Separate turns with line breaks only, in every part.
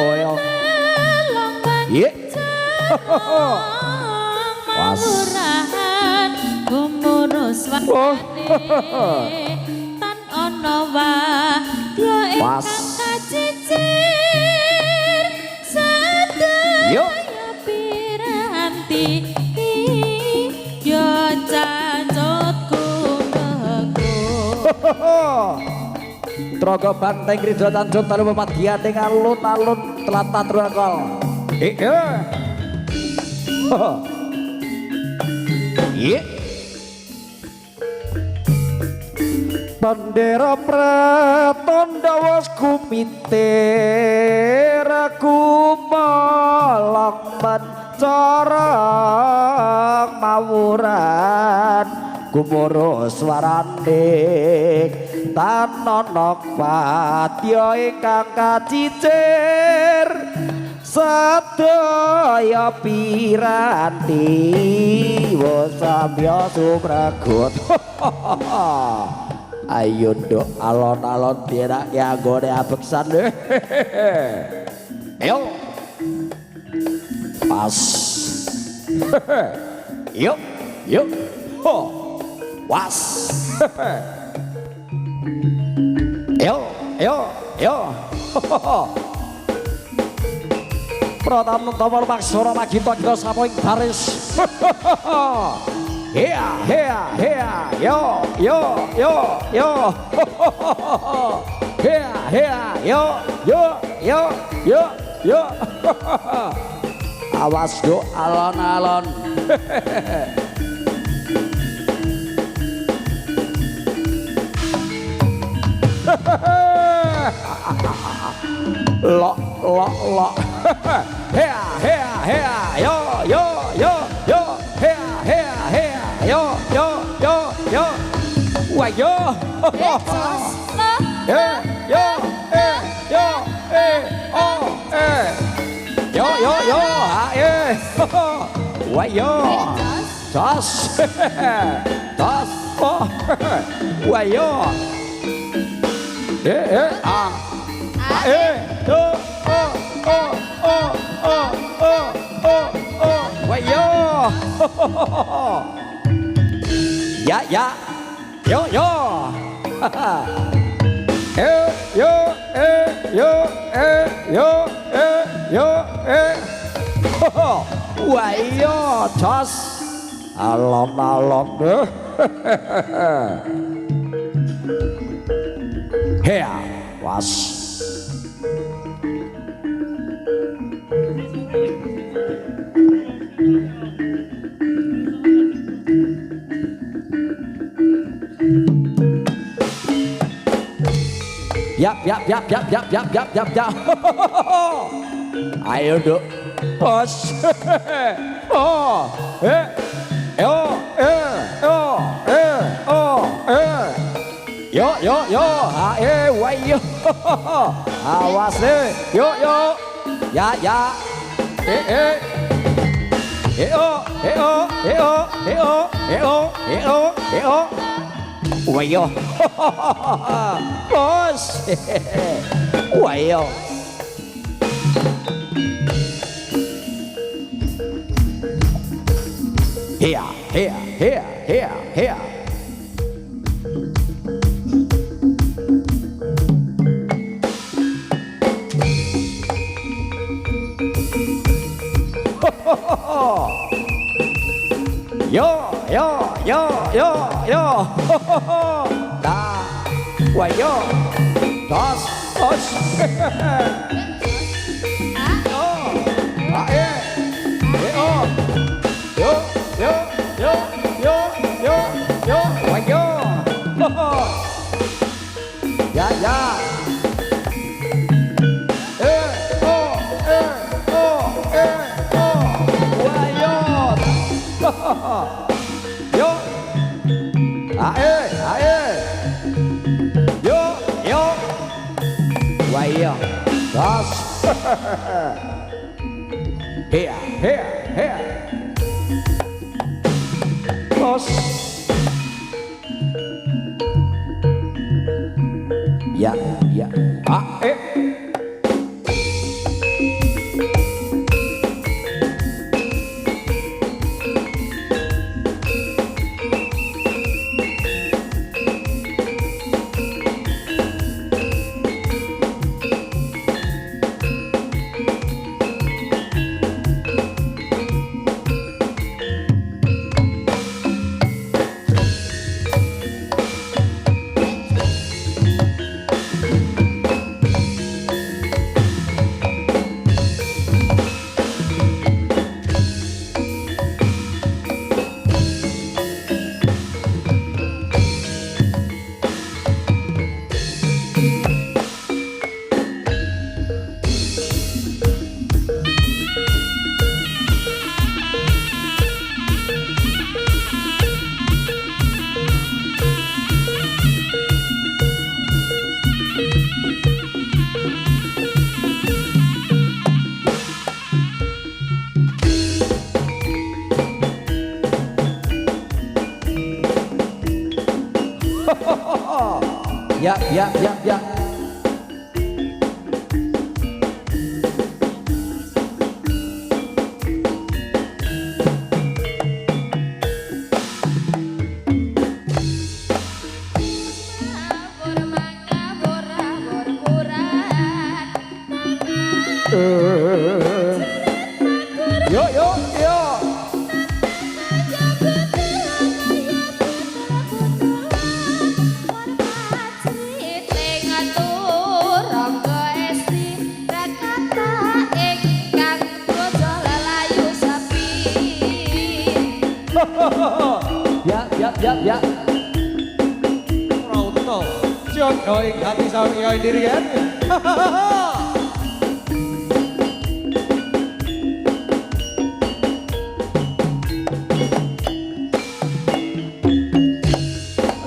Oh ya. Iya. Was.
Gumurus wakane tan ana wadya ingkang kacicir sadaya piranti yo cacut kumbeku
Trogo banteng ridho tanjung talu pemadgiane alun-alun tlatah Trogol. Iya. Iya. Bandera pratondawas kumiter aku malang corong mawuran gumurus swaraning tanonok padya ingkang kacicir sadaya piranti wasamya sumragut. Ayo nduk alon-alon dienak ya nggone abeksan. Ayo. Pas. Yuk, yuk. Ho. Was. Yo, yo, yo. Pratam tamar maksara magita kita sapa ing baris. Hea, hea, hea, yo, yo, yo, yo. Hea, hea, yo, yo, yo, yo, yo. Awas do alon-alon. Lo, lo, lo. Hea, hea, hea, yo, yo, yo, yo. Hea, hea, hea, yo, yo, yo, yo. Wah, yo. Yo, yo, oh, yo, yo, yo, wah, yo. Tos, tos, oh, wah, yo. Yo, wah, yo. Ya, ya, yo, yo. Yo, yo, yo. Wah, yo, tos. Alon-alon deh. Hea, was. Yap. Ayo duk. Bos. Oh. Yo. Wayo. Awas deh. Yo. Ya. Wayo. Bos. Wayo. Here. Yo. Da. Wayo. Dos. Yo. Wayo. Ya. Yo. Yo. Wayo. Dos. Here. Dos. Ya. Ya, ya, ya. Yo, yo, yo. Ya, ya, ya, ya.
Rauto, Jod ing hati saung iya dirian.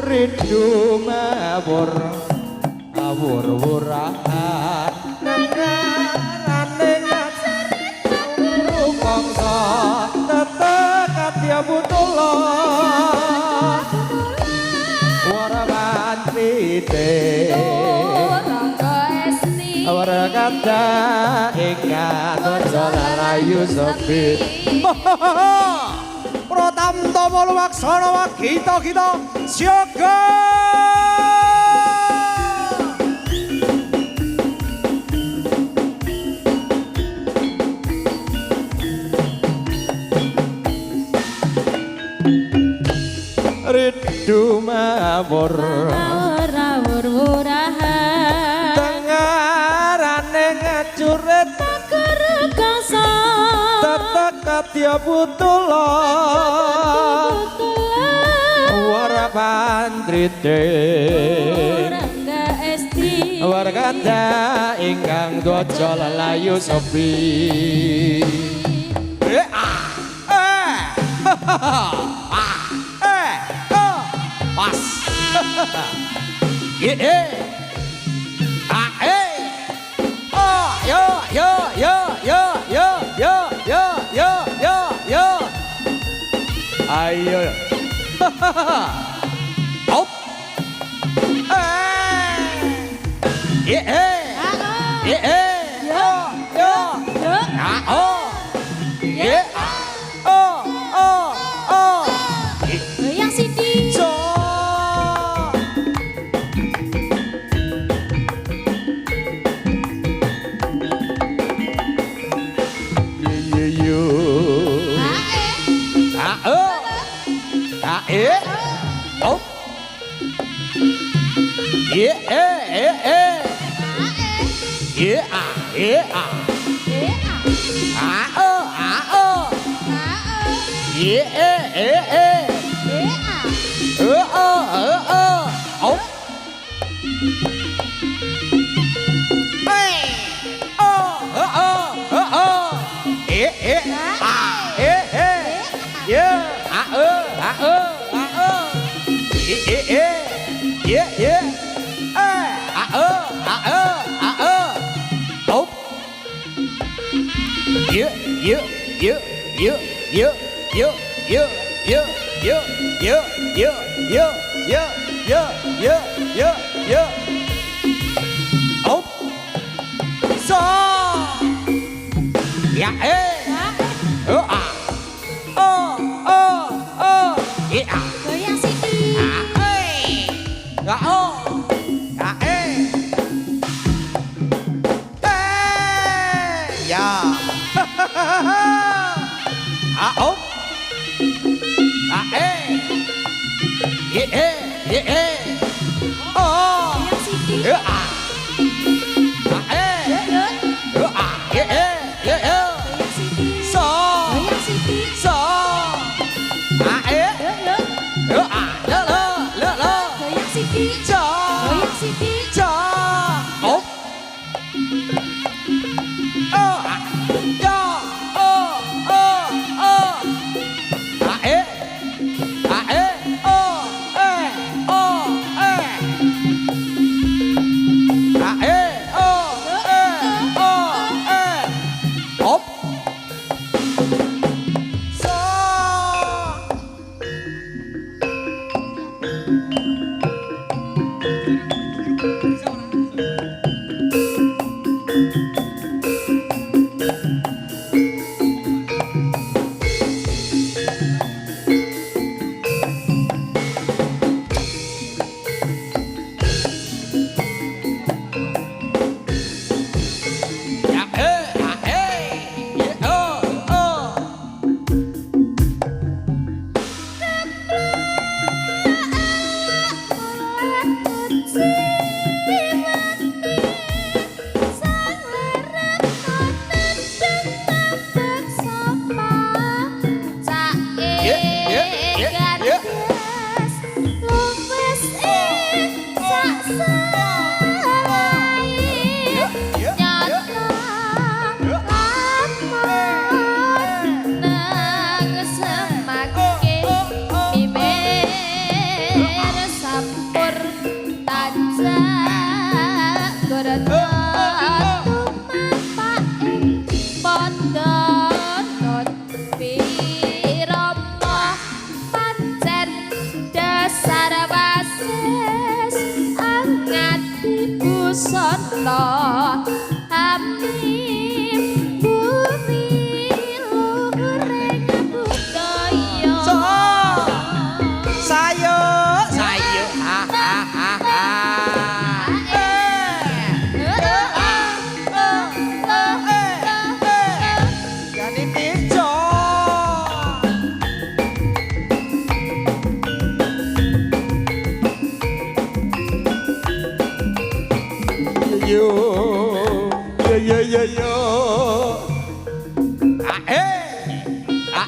Rindu mabur, awur-wurahan, nengarane ngajuru kongso, tetekat ya butullah. Waraban pite Warakata ingkang Nurjala rayu sepi Pratamta Malawaksana Wagita-gita Siaga Rindu mabur
Rawur-wurahan
Tengarane ngacurit
Kerekasa
Tetekat ya butula Warapan trite
Rangga esti
Warganda ingkang dwaja lelayu sepi Pas yo yo yo yo yo yo yo yo yo yo ayo hop yo yo
Yang Siti Goyang Siti Goyang Siti Goyang Siti Goyang Siti Goyang Siti Goyang Siti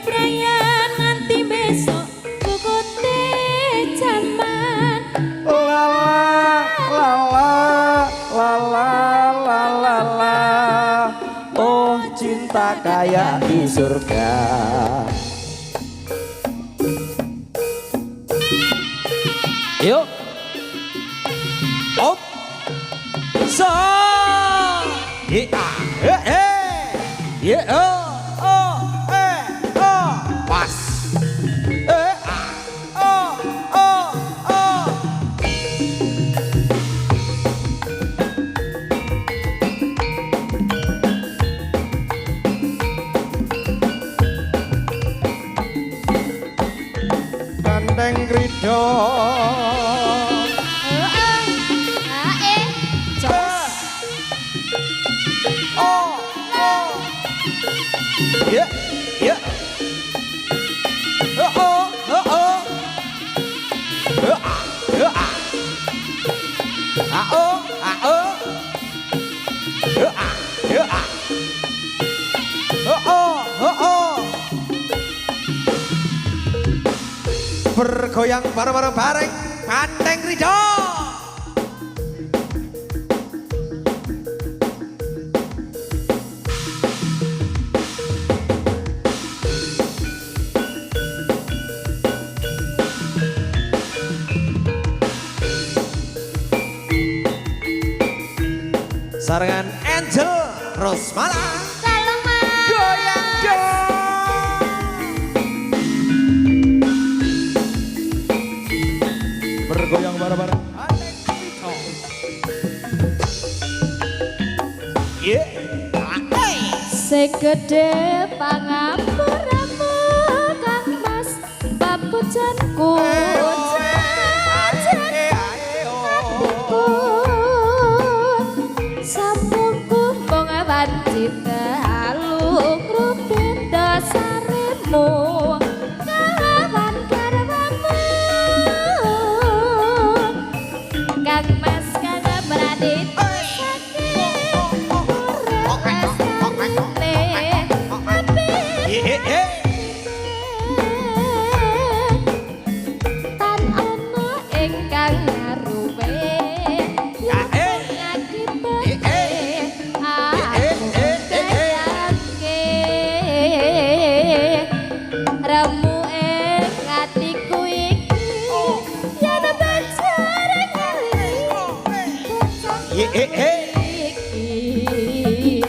bebrayan nganti besok kukute jaman.
Oh cinta kayak di surga. Yuk.
Op. So. Pas.
Gandeng Rido.
Ya, ya. Bergoyang bareng-bareng Bandeng Ridho. Sarangan Angel Rosmala. Goyang dong.
Bergoyang bareng-bareng.
Yeah.
Segede pangapuramu Kang Mas papujanku sambungku mong wancita alung rupin dasaremu kalawan garwamu Kang Mas Kang Pradit tan ana ingkang ngaruwe remu ing atiku iki yen pacareng iki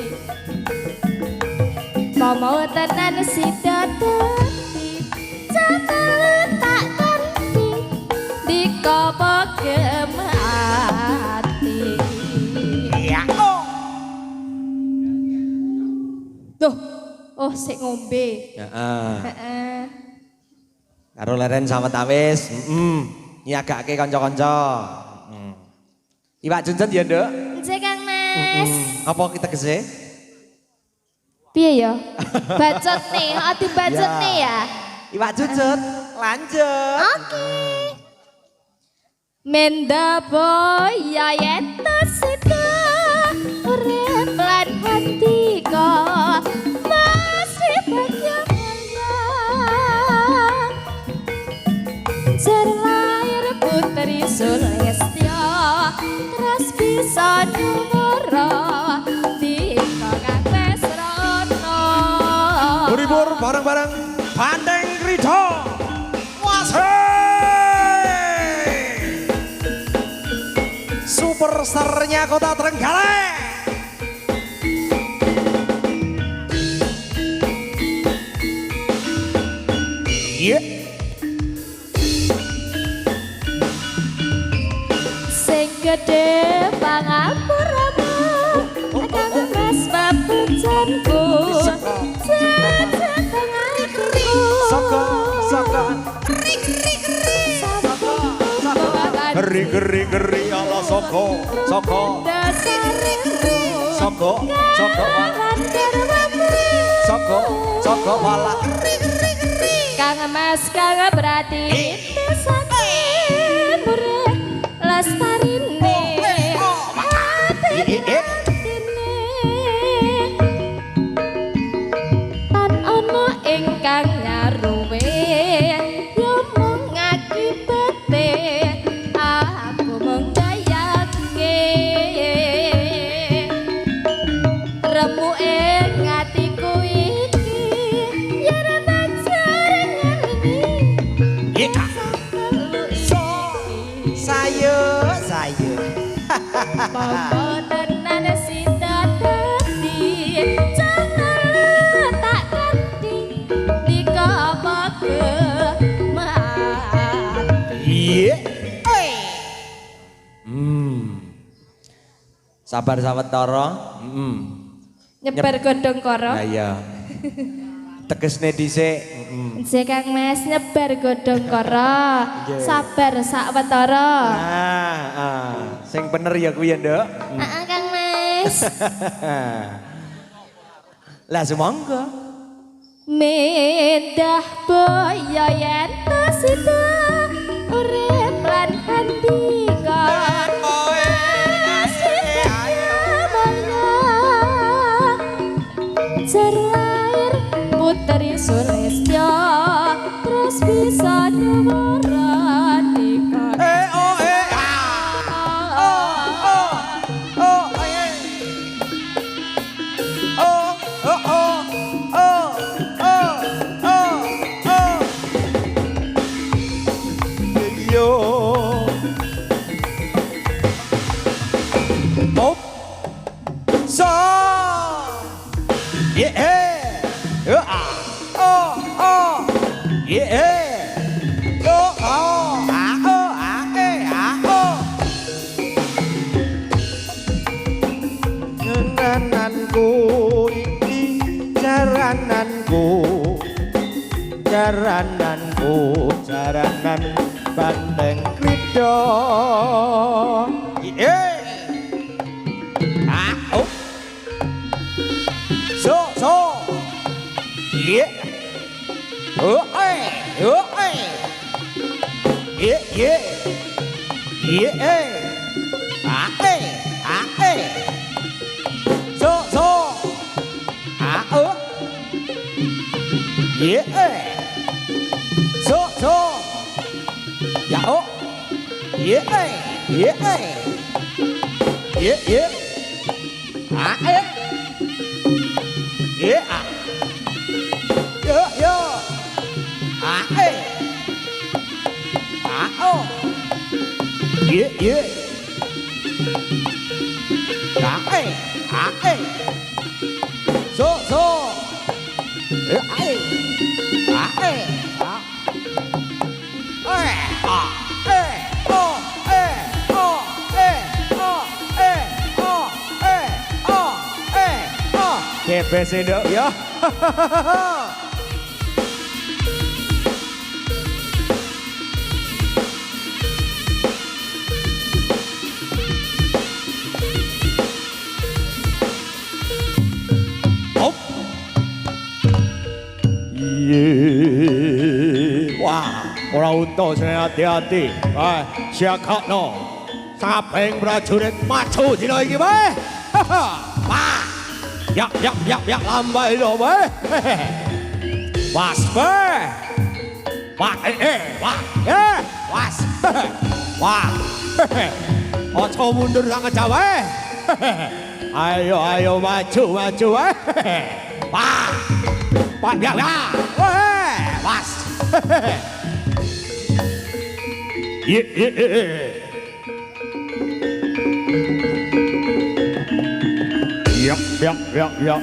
mama tenan sida dadi cakel tak kanthi dikopo gemati tuh oh sik ngombe heeh
karo leren sawetawis nyagake kanca-kanca Iwak Junjun ya, Nduk?
nggih Kang Mas
Apa kita kese?
piye ya bacot nih ati bacot nih ya
Iwak Junjun, lanjut.
oke Menda boy ya yeto sida urip lan handika masih bagaimana jar lair putri Sulistya terus bisa nyuwara dika Kang Mesrono
Beribur bareng-bareng Bandeng Ridho. Superstarnya Kota Trenggalek. Yeah.
sing gede pangapuramu Kang Mas papujanku jajang atiku
Soko. Geri ala soko.
dasarmu
Soko wala.
Kang Mas Kang berarti desane murah lestarine tan ana ingkang tenan sida dadi jangan tak ganti nika pake
Iya. Sabar sawetara.
nyebar godhong karo.
Lah iya. Tegesne dhisik.
Sik Kang Mas nyebar godhong karo. Sabar sawetara.
Sing bener ya kuwi ya, Nduk.
Heeh Kang Mas.
Lah semangga.
Medah boyo yen sida urip lan handika. Serair putri Sulistya terus bisa nyuwara nikah.
Jaranan bandeng krida Kepes Nduk ya. Wah, ora unta sing hati-hati. Siakakno. Saping prajurit maju dina iki wae. Wah. Yak lambai lo wae. Was wae. Wah, wah, was. Wah. Ojo mundur sangat jauh wae. Ayo maju wae. Wah. Pak ya. Was.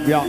Ya.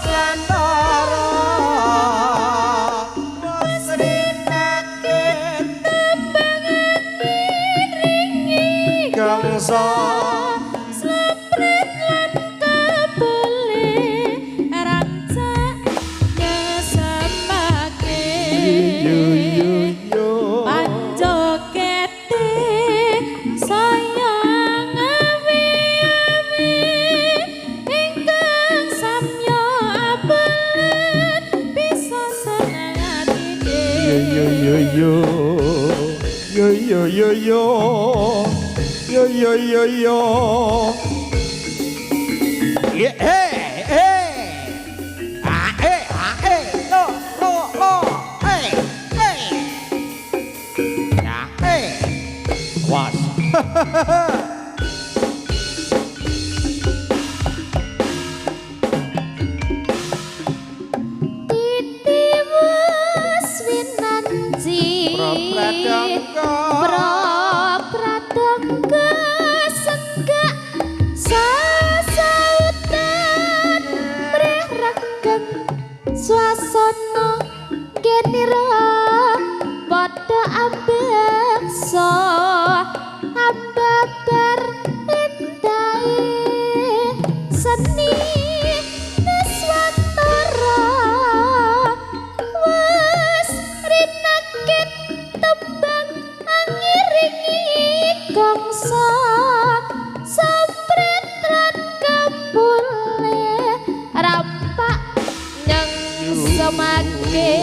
Santara Musrina
yo yo yo yo yo yo yo yo yo yo yeah hey hey lo lo hey hey ya hey was
Swasana genira padha ambeksa ambabar endahe seni Niswantara wis rinakit tembang angiringi gongsa sampretran kabule rampak semake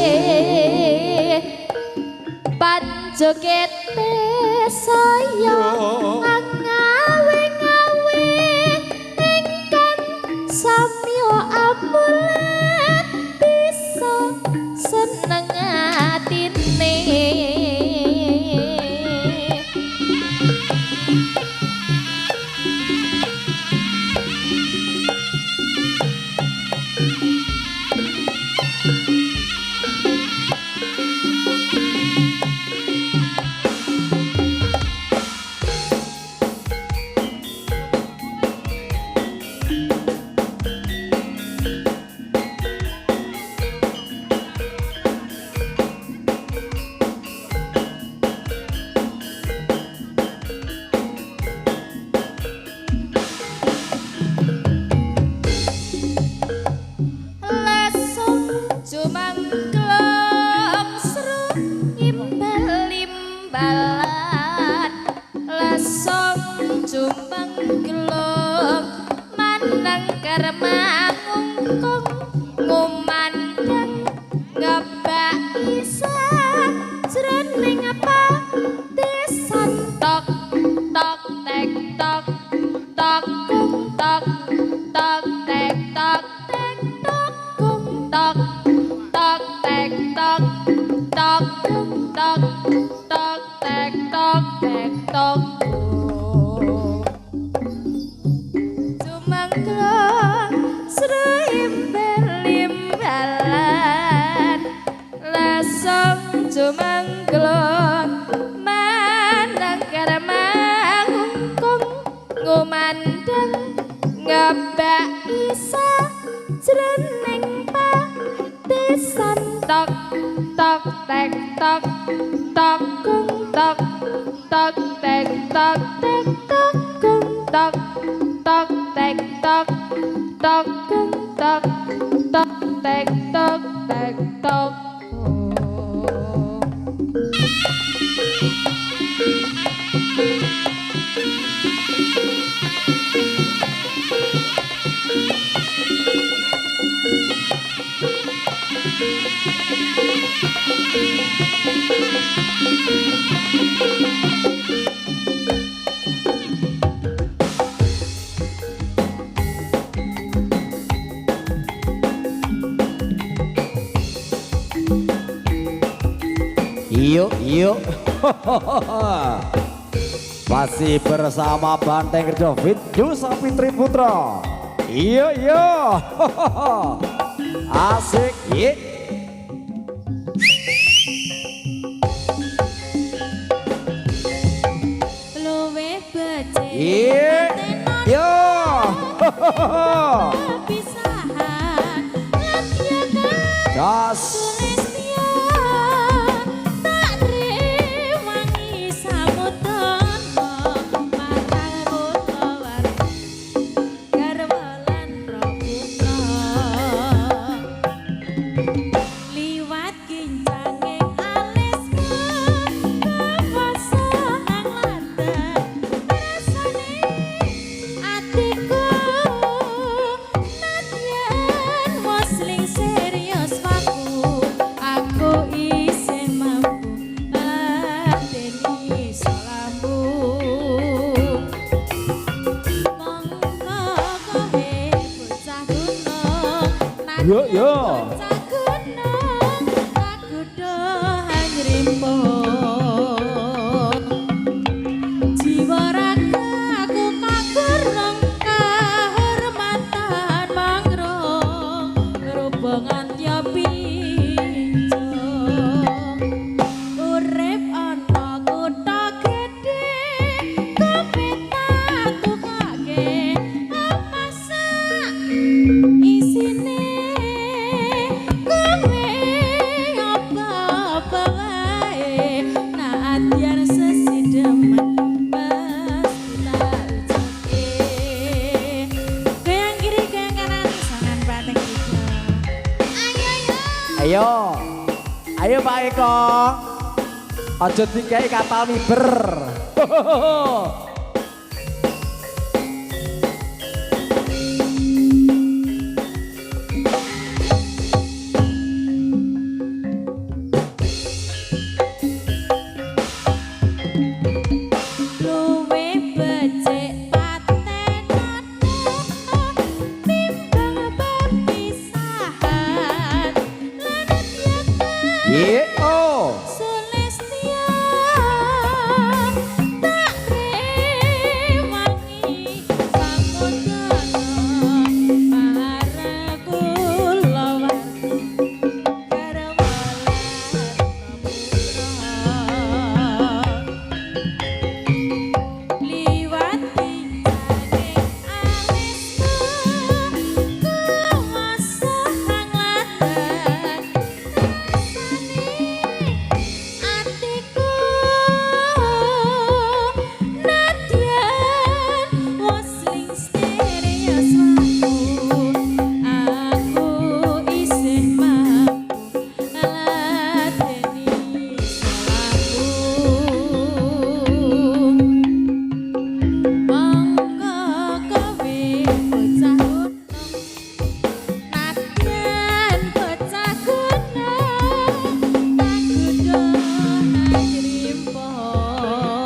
panjogete saya ngawe-ngawe ingkang samya amulet bisa seneng atine
Yuk, yuk. Masih bersama Banteng Kerja Video Sapitri Putra. Yuk, yuk. Asik, yuk.
luwe becik
Yuk, yuk.
pisahan
Jas. Ayo, ayo Pak Eko, ojo dikai kapal miber.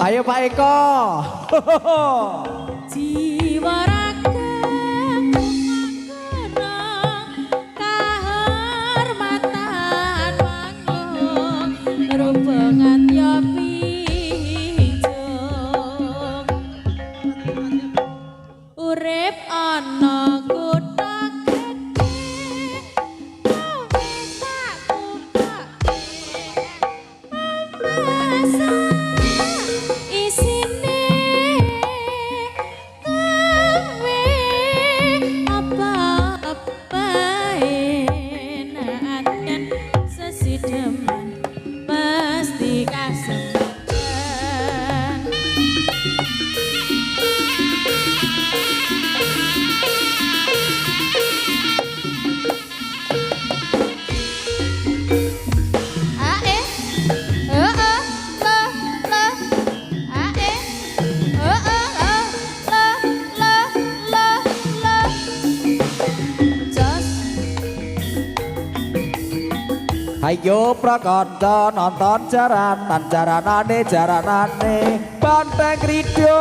Ayo Pak Eko.
Jiwa raga kahormatan manglung rubengan ya pinjung urip ana kutha gedhe kowe tak kupakke
Ayo prakanca nonton jaranane Banteng Ridho.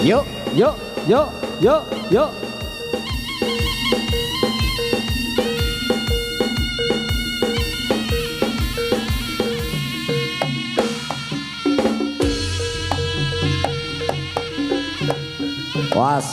Yuk, yuk, yuk, yuk, yuk. Was.